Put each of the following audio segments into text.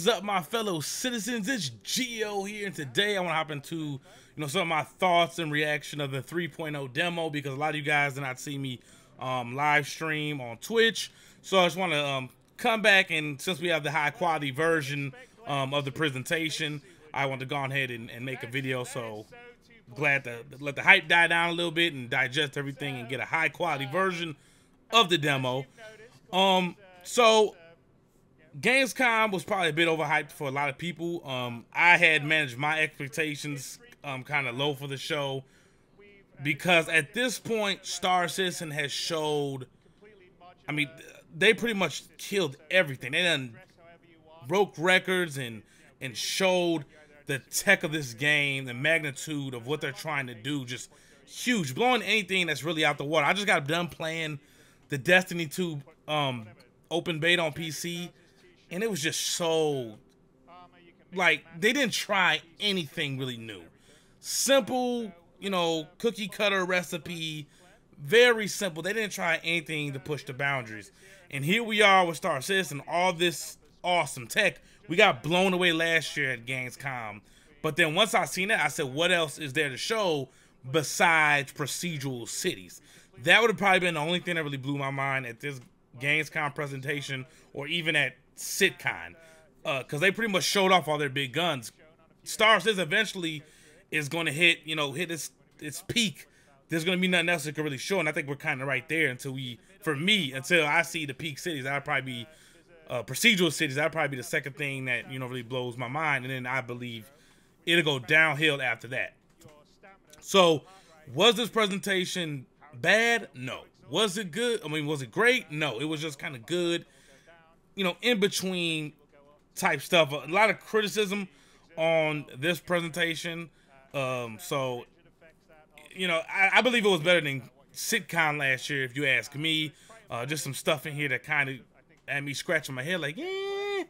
is up, my fellow citizens? It's Gio here, and today I want to hop into some of my thoughts and reaction of the 3.0 demo, because a lot of you guys did not see me live stream on Twitch. So I just want to come back, and since we have the high quality version of the presentation, I want to go ahead and make a video. So glad to let the hype die down a little bit and digest everything and get a high quality version of the demo. So Gamescom was probably a bit overhyped for a lot of people. I had managed my expectations kind of low for the show, because at this point Star Citizen has showed, I mean, they pretty much killed everything. They done broke records and showed the tech of this game, the magnitude of what they're trying to do, just huge, blowing anything that's really out the water. I just got done playing the Destiny 2 open beta on PC, and it was just so, like, they didn't try anything really new. Simple, cookie cutter recipe, very simple. They didn't try anything to push the boundaries. And here we are with Star Citizen, all this awesome tech. We got blown away last year at Gamescom. But then once I seen that, I said, what else is there to show besides procedural cities? That would have probably been the only thing that really blew my mind at this Gamescom presentation, or even at SitCon, because they pretty much showed off all their big guns. Star Citizen eventually is going to hit its peak. There's going to be nothing else that can really show, and I think we're kind of right there until until I see the peak cities. That'll probably be procedural cities. That'll probably be the second thing that really blows my mind, and then I believe it'll go downhill after that. So, was this presentation bad? No. Was it good? I mean, was it great? No. It was just kind of good, in between type stuff. A lot of criticism on this presentation. So, I believe it was better than SitCon last year, if you ask me. Just some stuff in here that kind of had me scratching my head like, yeah.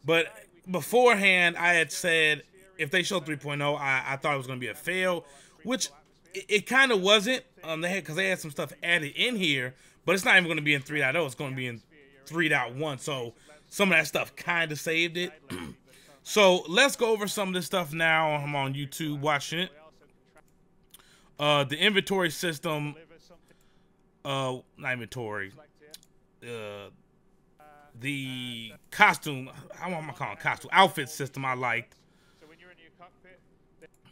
But beforehand, I had said if they showed 3.0, I thought it was going to be a fail, which it kind of wasn't. Because they had some stuff added in here, but it's not even going to be in 3.0. It's going to be in 3.1. So some of that stuff kind of saved it. So let's go over some of this stuff now. I'm on YouTube watching it. The inventory system, not inventory, the costume, I want to call it costume, outfit system I liked.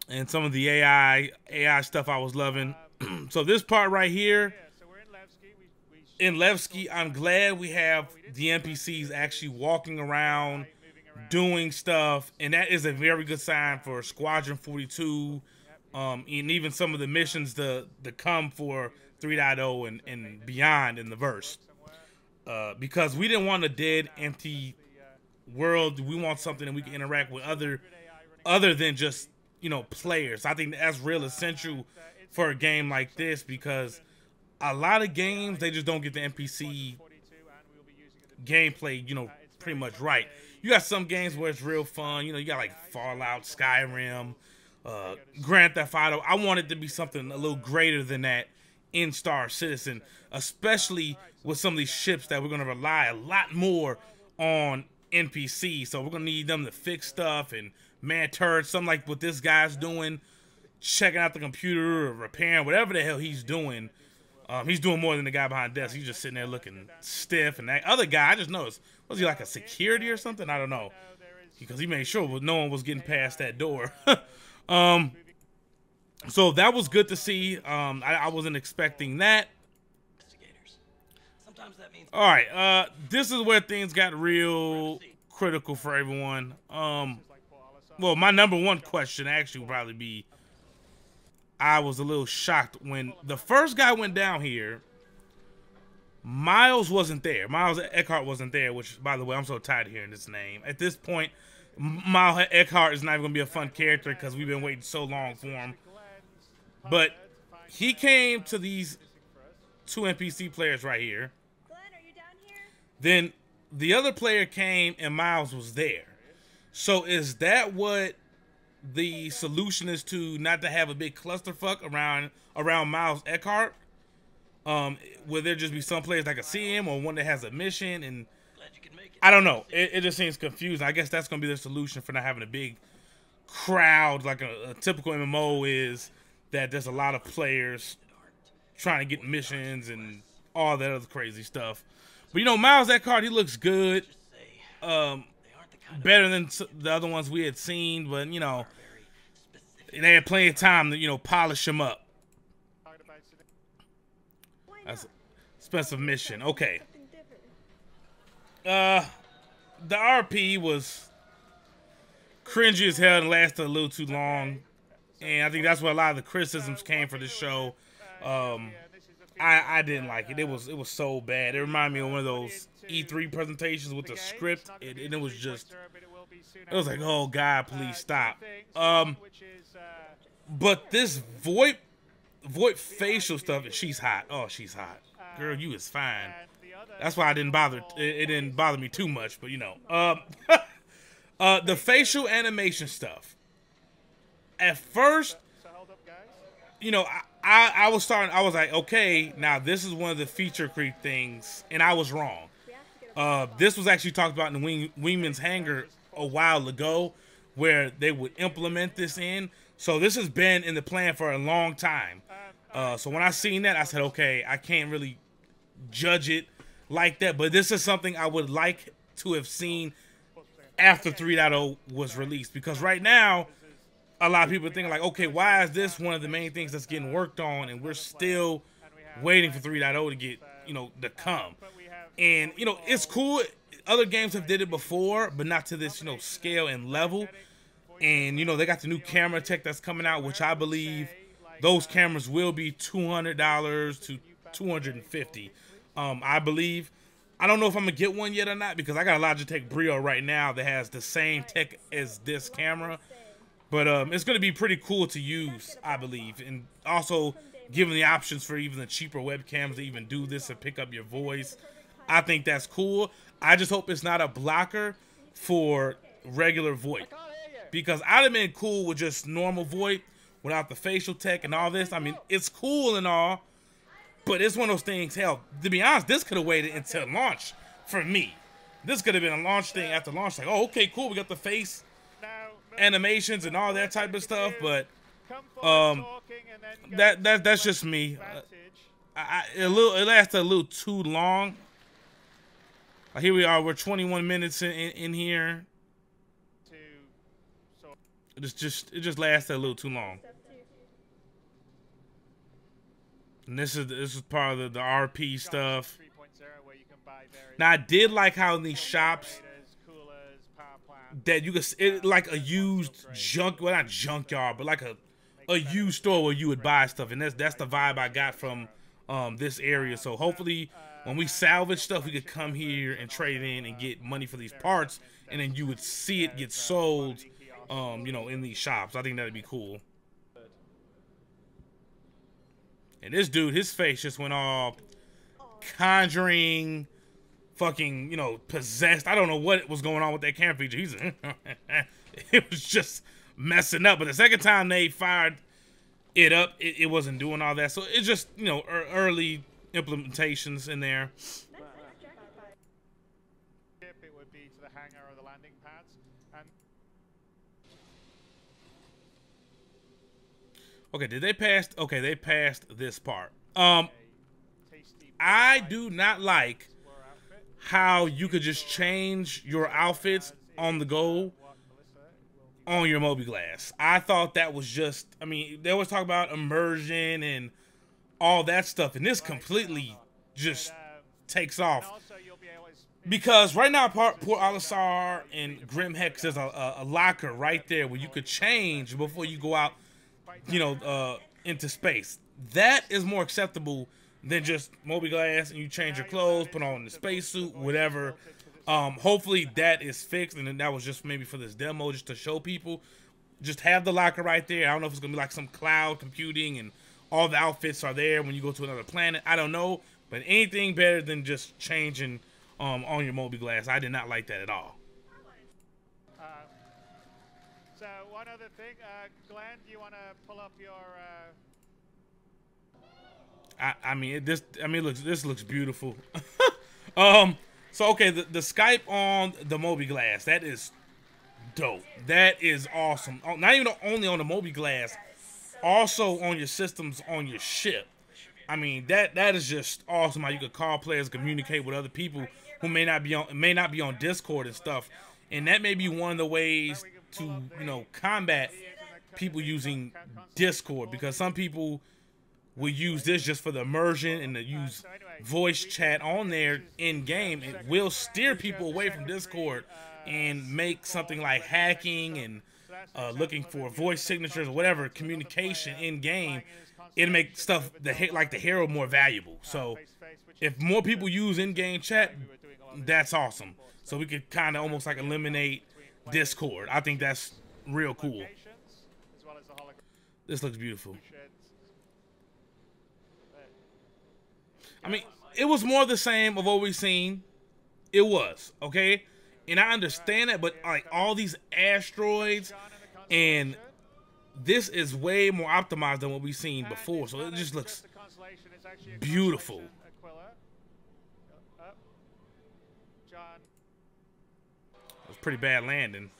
And some of the AI stuff I was loving. So this part right here, in Levski, I'm glad we have the NPCs actually walking around, doing stuff, and that is a very good sign for Squadron 42, and even some of the missions to come for 3.0 and beyond in the verse. Because we didn't want a dead, empty world. We want something that we can interact with other than just players. I think that's real essential for a game like this, because a lot of games, they just don't get the NPC gameplay pretty much right. You got some games where it's real fun, you got like Fallout, Skyrim, Grand Theft Auto. I want it to be something a little greater than that in Star Citizen, especially with some of these ships that we're going to rely a lot more on NPCs. So we're going to need them to fix stuff and man turrets, something like what this guy's doing, checking out the computer or repairing whatever the hell he's doing. He's doing more than the guy behind the desk. He's just sitting there looking stiff. And that other guy, I just noticed, was he like a security or something? I don't know, because he made sure no one was getting past that door. So that was good to see. I wasn't expecting that. All right, this is where things got real critical for everyone. Well, my number one question actually would probably be, I was a little shocked when the first guy went down here. Miles wasn't there. Miles Eckhart wasn't there, which, by the way, I'm so tired of hearing this name. At this point, Miles Eckhart is not even going to be a fun character because we've been waiting so long for him. But he came to these two NPC players right here. Then the other player came and Miles was there. So is that what the solution is, to not to have a big clusterfuck around Miles Eckhart? Will there just be some players that can see him, or one that has a mission, and I don't know. It just seems confusing. I guess that's gonna be the solution for not having a big crowd like a typical MMO is. That there's a lot of players trying to get missions and all that other crazy stuff. But you know, Miles, that card, he looks good. Better than the other ones we had seen, but you know, they had plenty of time to, you know, polish him up. That's an expensive mission. Okay. The RP was cringy as hell and lasted a little too long. And I think that's where a lot of the criticisms came for this show. I didn't like it. It was so bad. It reminded me of one of those E3 presentations with the script. It was just, it was like, oh God, please stop. But this VoIP facial stuff, she's hot. Oh, she's hot. Girl, you is fine. That's why I didn't bother. It didn't bother me too much, but you know, the facial animation stuff. At first, you know, I was like, okay, now this is one of the feature creep things, and I was wrong. This was actually talked about in the Wingman's Hangar a while ago, where they would implement this in. So this has been in the plan for a long time. So when I seen that, I said, okay, I can't really judge it like that, but this is something I would like to have seen after 3.0 was released, because right now, a lot of people are thinking like, okay, why is this one of the main things that's getting worked on and we're still waiting for 3.0 to get, you know, to come. And, you know, it's cool. Other games have did it before, but not to this, you know, scale and level. And, you know, they got the new camera tech that's coming out, which I believe those cameras will be $200 to $250. I believe. I don't know if I'm going to get one yet or not, because I got a Logitech Brio right now that has the same tech as this camera. But it's going to be pretty cool to use, I believe. And also, given the options for even the cheaper webcams to even do this and pick up your voice, I think that's cool. I just hope it's not a blocker for regular VoIP. Because I'd have been cool with just normal VoIP without the facial tech and all this. I mean, it's cool and all, but it's one of those things, hell, to be honest, this could have waited until launch for me. This could have been a launch thing after launch. Like, oh, okay, cool, we got the face animations and all that type of stuff, but that's just me. It lasted a little too long. Here we are. We're 21 minutes in here. It just lasted a little too long. And this is part of the RP stuff. Now I did like how in these shops that you could, like a used junk, well, not junkyard, but like a used store where you would buy stuff, and that's the vibe I got from this area. So hopefully when we salvage stuff, we could come here and trade in and get money for these parts, and then you would see it get sold, you know, in these shops. I think that'd be cool. And this dude, his face just went all conjuring, fucking, you know, possessed. I don't know what was going on with that camera feature. He's it was just messing up. But the second time they fired it up, it wasn't doing all that. So it's just, you know, early implementations in there. It would be to the hangar or the landing pads. And okay, did they pass? Okay, they passed this part. I do not like how you could just change your outfits on the go on your mobi-glass. I thought that was just, I mean, they always talk about immersion and all that stuff, and this completely just takes off. Because right now, Port Olisar and Grim Hex, there's a locker right there where you could change before you go out, you know, into space. That is more acceptable than just mobi-glass and you change your clothes, put on the spacesuit, whatever. Hopefully that is fixed, and then that was just maybe for this demo, just to show people. Just have the locker right there. I don't know if it's gonna be like some cloud computing and all the outfits are there when you go to another planet. I don't know, but anything better than just changing on your mobi-glass. I did not like that at all. so one other thing, Glenn, do you want to pull up your? I mean, this looks beautiful. So okay, the Skype on the Mobi Glass, that is dope. That is awesome. Not even only on the Mobi Glass, also on your systems on your ship. I mean, that is just awesome how you could call players, communicate with other people who may not be on Discord and stuff. And that may be one of the ways to, you know, combat people using Discord, because some people will use this just for the immersion and to use voice chat on there in game. It will steer people away from Discord and make something like hacking and looking for voice signatures or whatever communication in game. It'll make stuff like the hero more valuable. So if more people use in-game chat, that's awesome. So we could kind of almost like eliminate Discord. I think that's real cool. This looks beautiful. I mean, it was more the same of what we've seen. It was, okay? And I understand that, but like all these asteroids, and this is way more optimized than what we've seen before. So it just looks beautiful. It was pretty bad landing.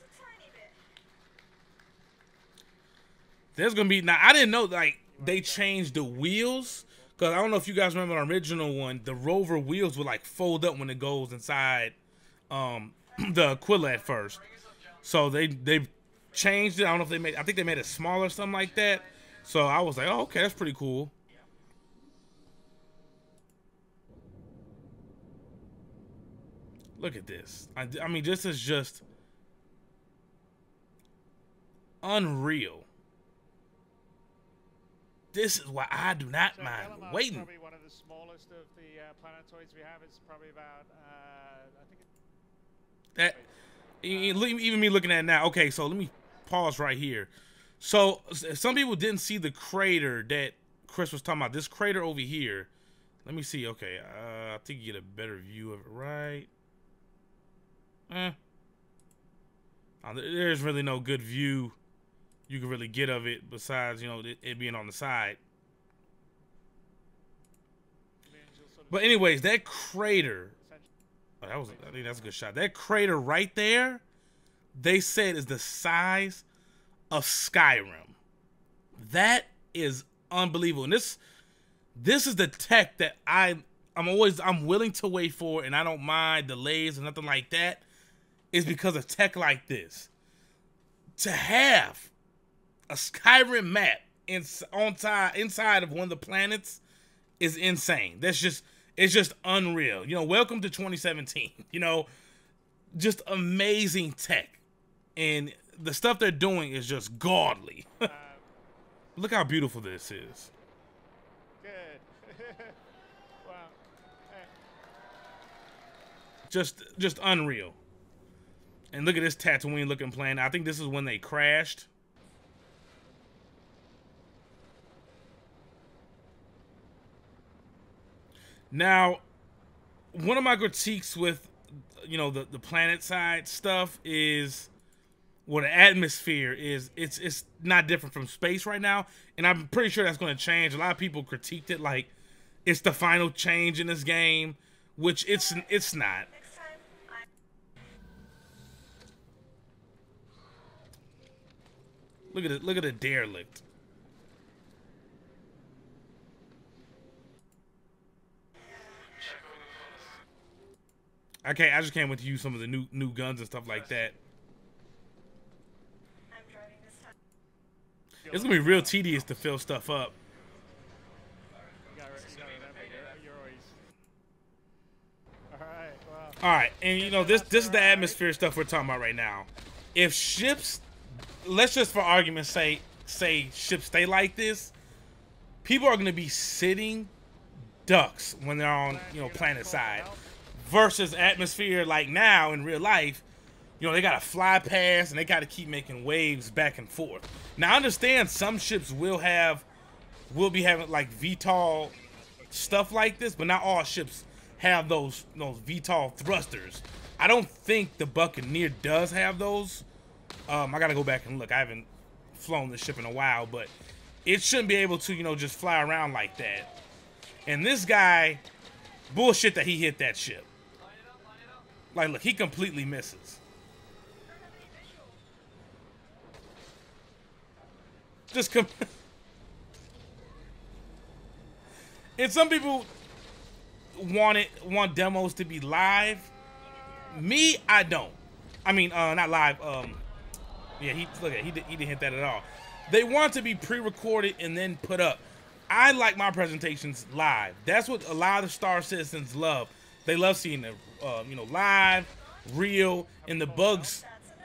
There's gonna be, now I didn't know like they changed the wheels, because I don't know if you guys remember the original one, the rover wheels would like fold up when it goes inside the Aquila at first. So they changed it. I don't know if they made, I think they made it smaller or something like that. So I was like, oh, okay, that's pretty cool. Look at this. I mean, this is just unreal. This is why I do not mind waiting. Probably one of the smallest of the planetoids we have. It's probably about, I think that, even me looking at it now. Okay, so let me pause right here. So some people didn't see the crater that Chris was talking about. This crater over here. Let me see. Okay, I think you get a better view of it, right? There's really no good view you can really get of it besides, you know, it being on the side. But anyways, that crater, I think that's a good shot. That crater right there, they said is the size of Skyrim. That is unbelievable. And this is the tech that I'm willing to wait for, and I don't mind delays or nothing like that, is because of tech like this. To have a Skyrim map inside of one of the planets is insane. It's just unreal. You know, welcome to 2017. You know, just amazing tech. And the stuff they're doing is just godly. Look how beautiful this is. good. Wow. Just unreal. And look at this Tatooine looking planet. I think this is when they crashed. Now, one of my critiques with, you know, the planet side stuff is, well, the atmosphere is, it's not different from space right now, and I'm pretty sure that's going to change. A lot of people critiqued it like it's the final change in this game, which it's not. Look at it. Look at the derelict. Okay, I just can't wait to use some of the new guns and stuff like that. It's gonna be real tedious to fill stuff up. All right, and you know this is the atmosphere stuff we're talking about right now. If ships, let's just for argument's sake say ships stay like this, people are gonna be sitting ducks when they're on, you know, planet side. Versus atmosphere like now in real life, you know, they gotta fly past and they gotta keep making waves back and forth. Now I understand some ships will be having like VTOL stuff like this, but not all ships have those VTOL thrusters. I don't think the Buccaneer does have those. I gotta go back and look. I haven't flown this ship in a while, but it shouldn't be able to, you know, just fly around like that. And this guy, bullshit that he hit that ship. Like, look, he completely misses. Just and some people want demos to be live. Me, I don't. I mean, not live. Yeah, he didn't hit that at all. They want to be pre-recorded and then put up. I like my presentations live. That's what a lot of Star Citizens love. They love seeing the, you know, live, real, and the bugs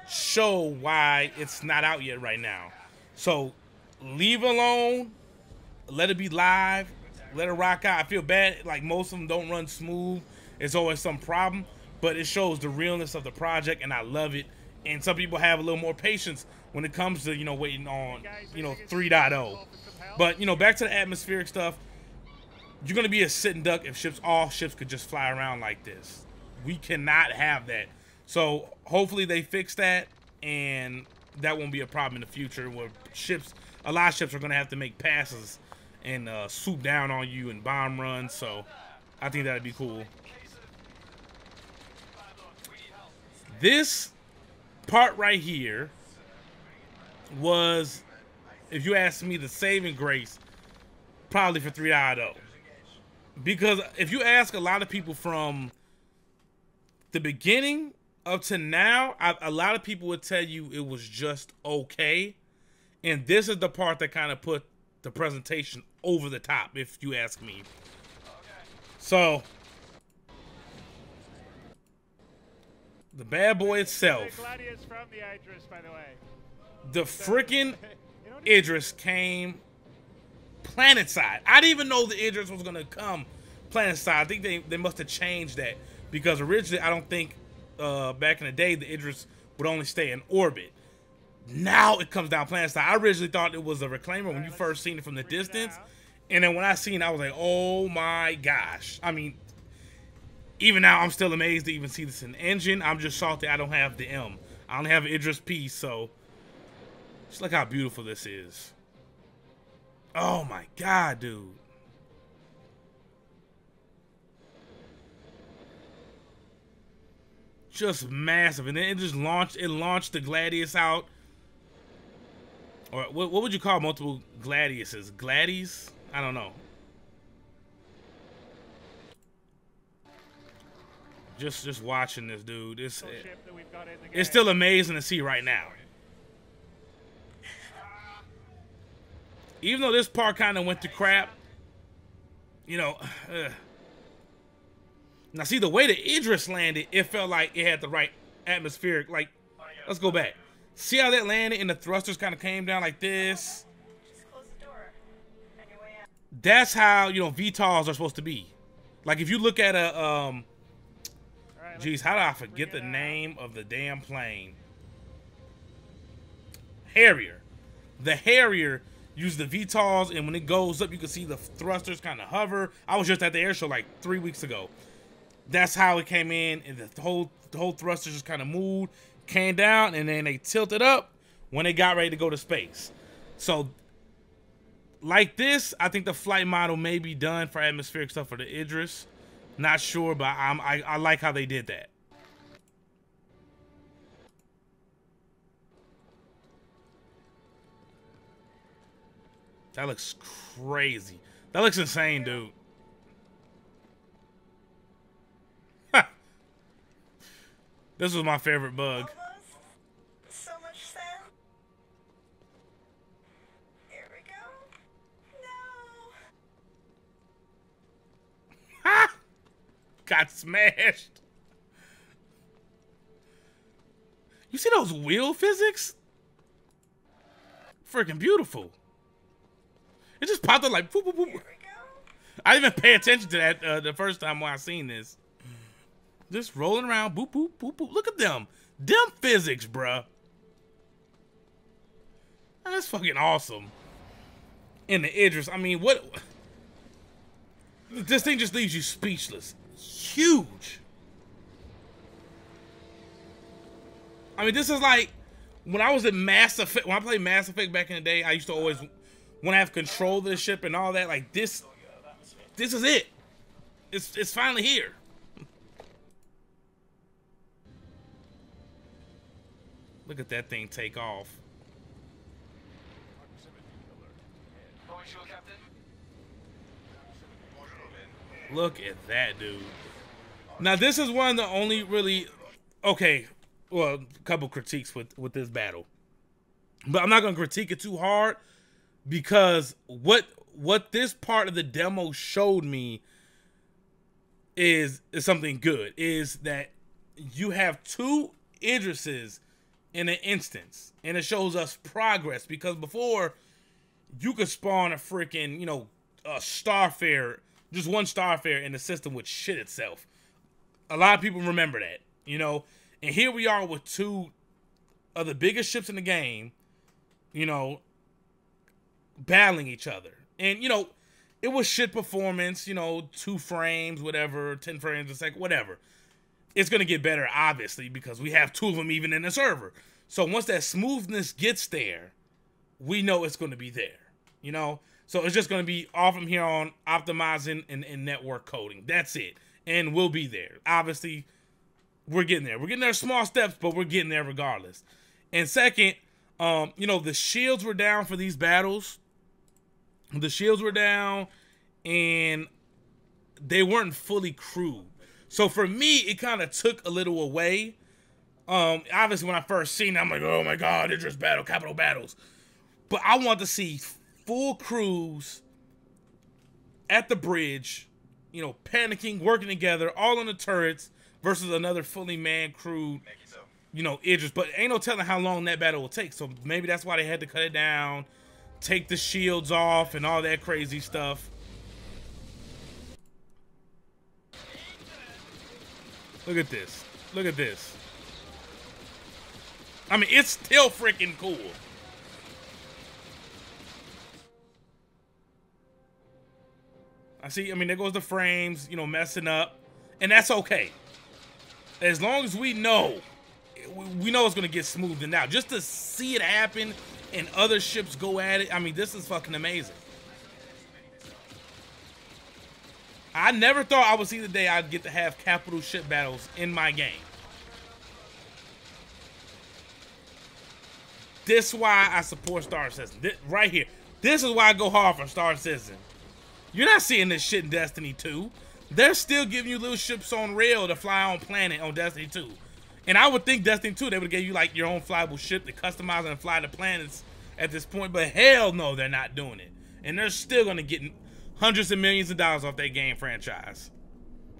show why it's not out yet right now. So leave it alone. Let it be live. Let it rock out. I feel bad. Like, most of them don't run smooth. There's always some problem. But it shows the realness of the project, and I love it. And some people have a little more patience when it comes to, you know, waiting on, you know, 3.0. But, you know, back to the atmospheric stuff. You're going to be a sitting duck if all ships could just fly around like this. We cannot have that. So hopefully they fix that, and that won't be a problem in the future where a lot of ships are going to have to make passes and swoop down on you and bomb runs. So I think that'd be cool. This part right here was, if you ask me, the saving grace probably for 3.0. Because if you ask a lot of people from the beginning up to now, a lot of people would tell you it was just okay. And this is the part that kind of put the presentation over the top, if you ask me. So the bad boy itself, the freaking Idris came planet side. I didn't even know the Idris was gonna come planet side. I think they must have changed that, because originally I don't think back in the day the Idris would only stay in orbit. Now it comes down planet side. I originally thought it was a reclaimer when you first seen it from the distance, and then when I seen it, I was like, oh my gosh. I mean, even now I'm still amazed to even see this in the engine. I'm just salty I don't have the M. I only have an Idris P, so just look how beautiful this is. Oh my god, dude. Just massive. And then it just launched the Gladius out. Or what would you call multiple Gladiuses? Gladies? I don't know. Just watching this, dude. It's still amazing to see right now. Even though this part kind of went to crap, you know. Now, see, the way the Idris landed, it felt like it had the right atmospheric. Like, let's go back. See how that landed and the thrusters kind of came down like this? That's how, you know, VTOLs are supposed to be. Like, if you look at a, geez, how did I forget the name of the damn plane? Harrier. The Harrier used the VTOLs, and when it goes up, you can see the thrusters kind of hover. I was just at the air show like 3 weeks ago. That's how it came in, and the whole thrusters just kind of moved, came down, and then they tilted up when they got ready to go to space. So, like this, I think the flight model may be done for atmospheric stuff for the Idris. Not sure, but I like how they did that. That looks crazy. That looks insane, dude. This was my favorite bug. So much sand. Here we go. No. Ha! Got smashed. You see those wheel physics? Freaking beautiful. It just popped up like boop, boop, boop. Here we go. I didn't even pay attention to that the first time when I seen this. Just rolling around, boop, boop, boop, boop. Look at them. Them physics, bruh. That's fucking awesome. And the Idris, I mean, what? This thing just leaves you speechless. Huge. I mean, this is like, when I was at Mass Effect, when I played Mass Effect back in the day, I used to always want to have control of the ship and all that. Like, this is it. It's finally here. Look at that thing take off. Look at that, dude. Now, this is one of the only really... Okay, well, a couple critiques with this battle. But I'm not going to critique it too hard because what this part of the demo showed me is something good. Is that you have two Idrises in an instance. And it shows us progress. Because before, you could spawn a freaking, you know, a Starfare... Just one Starfare and the system would shit itself. A lot of people remember that, you know. And here we are with two of the biggest ships in the game, you know, battling each other. And, you know, it was shit performance, you know, 2 frames, whatever, 10 frames a second, whatever. It's going to get better, obviously, because we have 2 of them even in the server. So once that smoothness gets there, we know it's going to be there, you know. So it's just going to be all from here on optimizing and network coding. That's it. And we'll be there. Obviously, we're getting there. We're getting there small steps, but we're getting there regardless. And second, you know, the shields were down for these battles. The shields were down, and they weren't fully crewed. So for me, it kind of took a little away. Obviously, when I first seen it, I'm like, oh my God, Idris battle, capital battles. But I want to see full crews at the bridge, you know, panicking, working together, all on the turrets versus another fully manned crew, you know, Idris. But ain't no telling how long that battle will take. So maybe that's why they had to cut it down, take the shields off and all that crazy stuff. Look at this. Look at this. I mean, it's still freaking cool. I mean, there goes the frames, you know, messing up. And that's okay. As long as we know it's going to get smoothed out. Just to see it happen and other ships go at it, I mean, this is fucking amazing. I never thought I would see the day I'd get to have capital ship battles in my game. This is why I support Star Citizen. Right here. This is why I go hard for Star Citizen. You're not seeing this shit in Destiny 2. They're still giving you little ships on rail to fly on planet on Destiny 2. And I would think Destiny 2, they would give you like your own flyable ship to customize and fly the planets at this point. But hell no, they're not doing it. And they're still going to get hundreds of millions of dollars off that game franchise.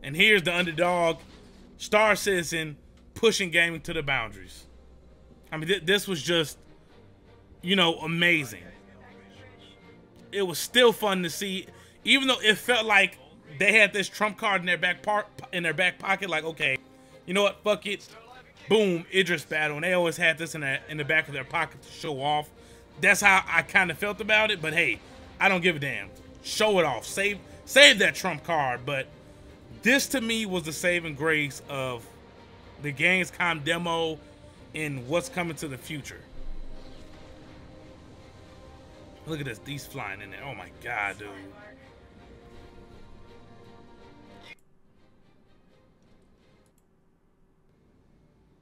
And here's the underdog, Star Citizen, pushing gaming to the boundaries. I mean, this was just, you know, amazing. It was still fun to see. Even though it felt like they had this trump card in their back pocket, like, okay, you know what, fuck it, boom, Idris battle, and they always had this in the back of their pocket to show off. That's how I kind of felt about it. But hey, I don't give a damn. Show it off, save that trump card. But this to me was the saving grace of the Gamescom demo and what's coming to the future. Look at this, these flying in there. Oh my God, dude.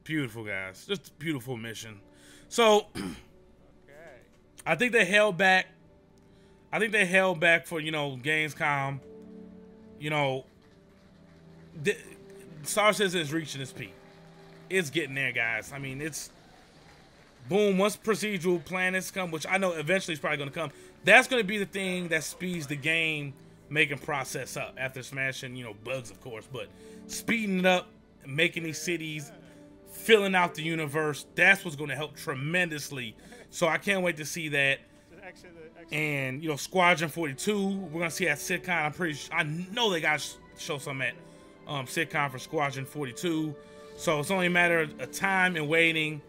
Beautiful, guys. Just a beautiful mission. So, I think they held back. I think they held back for, you know, Gamescom. You know, Star Citizen is reaching its peak. It's getting there, guys. I mean, it's boom. Once procedural planets come, which I know eventually is probably going to come, that's going to be the thing that speeds the game making process up after smashing, you know, bugs, of course, but speeding it up, making these cities, filling out the universe, that's what's going to help tremendously. So I can't wait to see that. And, you know, Squadron 42, we're going to see at SitCon. I'm pretty sure, I know they got to show some at SitCon for Squadron 42. So it's only a matter of time and waiting.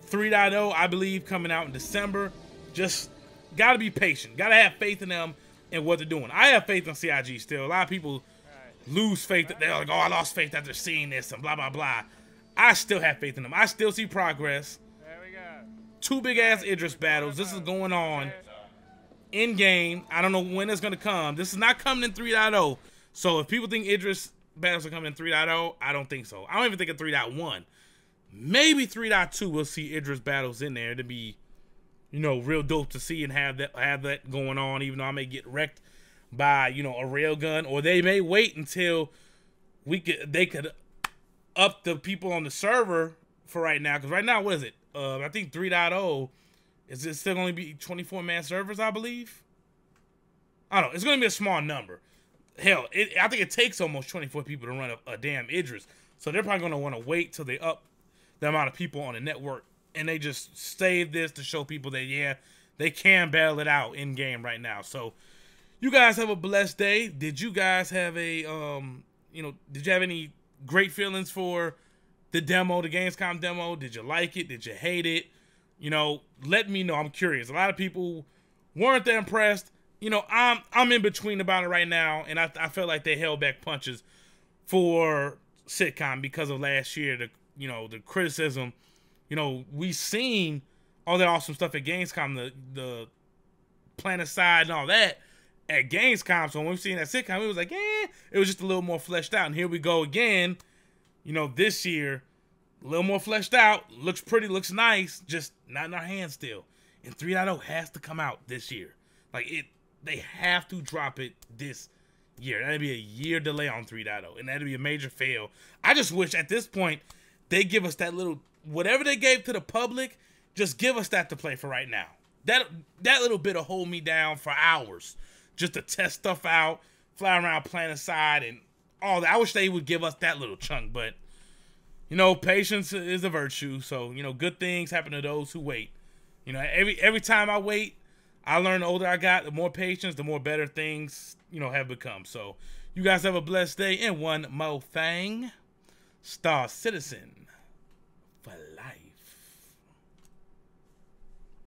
3.0, I believe, coming out in December. Just got to be patient. Got to have faith in them and what they're doing. I have faith in CIG still. A lot of people lose faith. They're like, oh, I lost faith after seeing this and blah, blah, blah. I still have faith in them. I still see progress. There we go. 2 big-ass Idris battles. This is going on in-game. I don't know when it's going to come. This is not coming in 3.0. So if people think Idris battles are coming in 3.0, I don't think so. I don't even think in 3.1. Maybe 3.2 we'll see Idris battles in there. It'd be, you know, real dope to see and have that going on, even though I may get wrecked by, you know, a railgun, or they may wait until they could up the people on the server for right now, because right now, what is it? I think 3.0 is it still going to be 24-man servers, I believe. I don't know. It's going to be a small number. Hell, I think it takes almost 24 people to run a damn Idris, so they're probably going to want to wait till they up the amount of people on the network, and they just save this to show people that, yeah, they can battle it out in game right now. So you guys have a blessed day. Did you guys have a did you have any great feelings for the demo, the Gamescom demo? Did you like it? Did you hate it? You know, let me know. I'm curious. A lot of people weren't that impressed. You know, I'm in between about it right now, and I feel like they held back punches for sitcom because of last year. The criticism. You know, we seen all that awesome stuff at Gamescom, the Planet Side and all that at Gamescom. So when we seen that sitcom, it was like, it was just a little more fleshed out. And here we go again. You know, this year, a little more fleshed out. Looks pretty, looks nice, just not in our hands still. And 3.0 has to come out this year. Like, they have to drop it this year. That'd be a year delay on 3.0, and that'd be a major fail. I just wish at this point they give us that little, whatever they gave to the public, just give us that to play for right now. That little bit will hold me down for hours, just to test stuff out, fly around Planet Side and all that. I wish they would give us that little chunk, but you know, patience is a virtue. So, you know, good things happen to those who wait. You know, every time I wait, I learn the older I got, the more patience, the more better things, you know, have become. So, you guys have a blessed day. And one more thing, Star Citizen for life.